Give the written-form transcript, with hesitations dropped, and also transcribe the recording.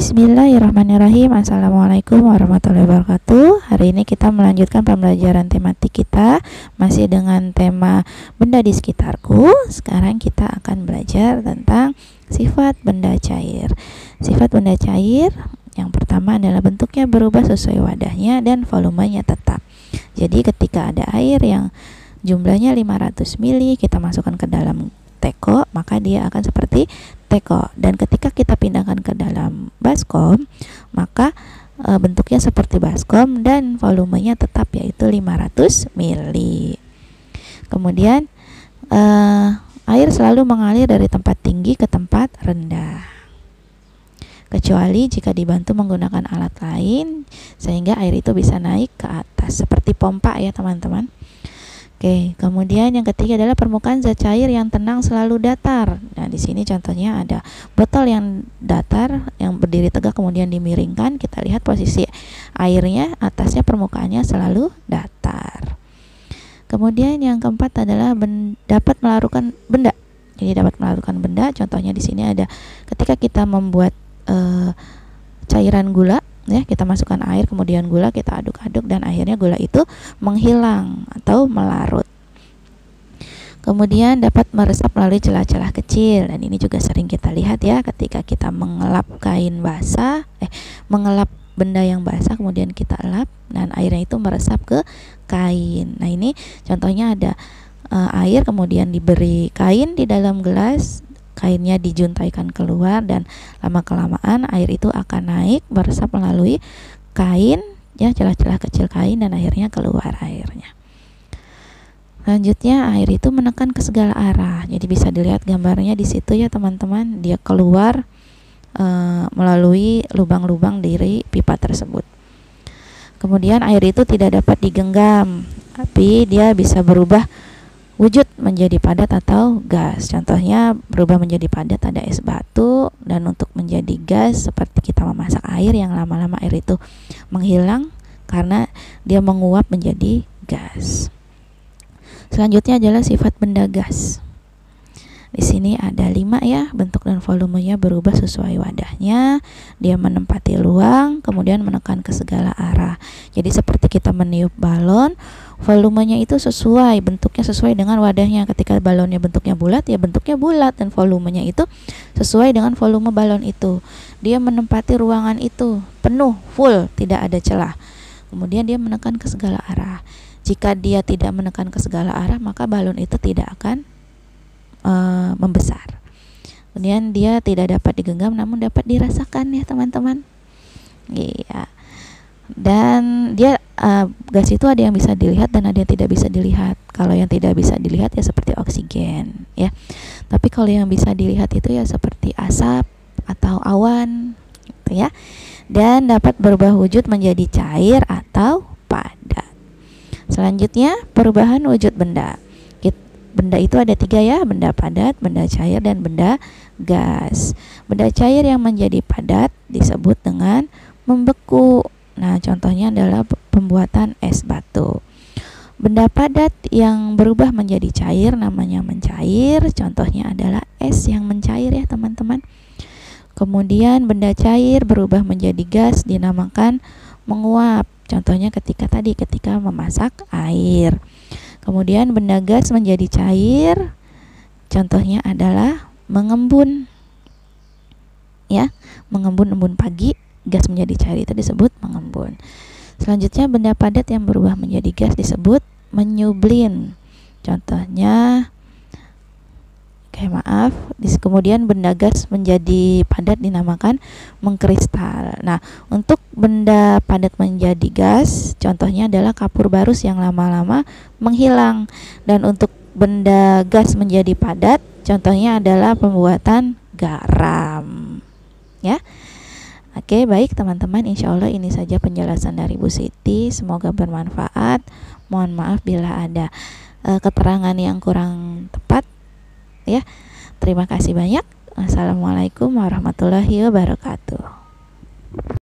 Bismillahirrahmanirrahim. Assalamualaikum warahmatullahi wabarakatuh. Hari ini kita melanjutkan pembelajaran tematik kita masih dengan tema benda di sekitarku. Sekarang kita akan belajar tentang sifat benda cair. Sifat benda cair yang pertama adalah bentuknya berubah sesuai wadahnya dan volumenya tetap. Jadi ketika ada air yang jumlahnya 500 ml kita masukkan ke dalam teko, maka dia akan seperti teko. Dan ketika kita pindahkan ke dalam baskom, maka bentuknya seperti baskom dan volumenya tetap, yaitu 500 ml. Kemudian air selalu mengalir dari tempat tinggi ke tempat rendah, kecuali jika dibantu menggunakan alat lain sehingga air itu bisa naik ke atas seperti pompa ya teman-teman. Oke, kemudian yang ketiga adalah permukaan zat cair yang tenang selalu datar. Nah, di sini contohnya ada botol yang datar yang berdiri tegak kemudian dimiringkan. Kita lihat posisi airnya, atasnya permukaannya selalu datar. Kemudian yang keempat adalah dapat melarutkan benda. Jadi dapat melarutkan benda. Contohnya di sini ada ketika kita membuat cairan gula, ya, kita masukkan air kemudian gula, kita aduk-aduk dan akhirnya gula itu menghilang atau melarut. Kemudian dapat meresap melalui celah-celah kecil, dan ini juga sering kita lihat ya ketika kita mengelap kain basah, mengelap benda yang basah kemudian kita elap dan airnya itu meresap ke kain. Nah, ini contohnya ada air kemudian diberi kain di dalam gelas, kainnya dijuntaikan keluar dan lama-kelamaan air itu akan naik meresap melalui kain, ya, celah-celah kecil kain dan akhirnya keluar airnya. Selanjutnya air itu menekan ke segala arah. Jadi bisa dilihat gambarnya di situ ya teman-teman, dia keluar melalui lubang-lubang dari pipa tersebut. Kemudian air itu tidak dapat digenggam, tapi dia bisa berubah wujud menjadi padat atau gas. Contohnya berubah menjadi padat ada es batu, dan untuk menjadi gas seperti kita memasak air yang lama-lama air itu menghilang karena dia menguap menjadi gas. Selanjutnya adalah sifat benda gas. Di sini ada 5 ya, bentuk dan volumenya berubah sesuai wadahnya, dia menempati ruang, kemudian menekan ke segala arah. Jadi seperti kita meniup balon, volumenya itu sesuai, bentuknya sesuai dengan wadahnya. Ketika balonnya bentuknya bulat, ya bentuknya bulat, dan volumenya itu sesuai dengan volume balon itu. Dia menempati ruangan itu penuh, full, tidak ada celah. Kemudian dia menekan ke segala arah. Jika dia tidak menekan ke segala arah, maka balon itu tidak akan membesar. Kemudian dia tidak dapat digenggam namun dapat dirasakan ya teman-teman. Iya. Dan dia gas itu ada yang bisa dilihat dan ada yang tidak bisa dilihat. Kalau yang tidak bisa dilihat ya seperti oksigen ya. Tapi kalau yang bisa dilihat itu ya seperti asap atau awan gitu ya. Dan dapat berubah wujud menjadi cair atau padat. Selanjutnya perubahan wujud benda. Benda itu ada 3 ya, benda padat, benda cair, dan benda gas. Benda cair yang menjadi padat disebut dengan membeku. Nah, contohnya adalah pembuatan es batu. Benda padat yang berubah menjadi cair namanya mencair. Contohnya adalah es yang mencair ya teman-teman. Kemudian benda cair berubah menjadi gas dinamakan menguap. Contohnya ketika memasak air. Kemudian benda gas menjadi cair, contohnya adalah mengembun. Ya, mengembun pagi, gas menjadi cair itu disebut mengembun. Selanjutnya benda padat yang berubah menjadi gas disebut menyublin. Contohnya kemudian benda gas menjadi padat dinamakan mengkristal. Nah, untuk benda padat menjadi gas, contohnya adalah kapur barus yang lama-lama menghilang. Dan untuk benda gas menjadi padat, contohnya adalah pembuatan garam. Ya. Oke, baik teman-teman, insya Allah ini saja penjelasan dari Bu Siti. Semoga bermanfaat. Mohon maaf bila ada keterangan yang kurang tepat. Ya, terima kasih banyak. Assalamualaikum warahmatullahi wabarakatuh.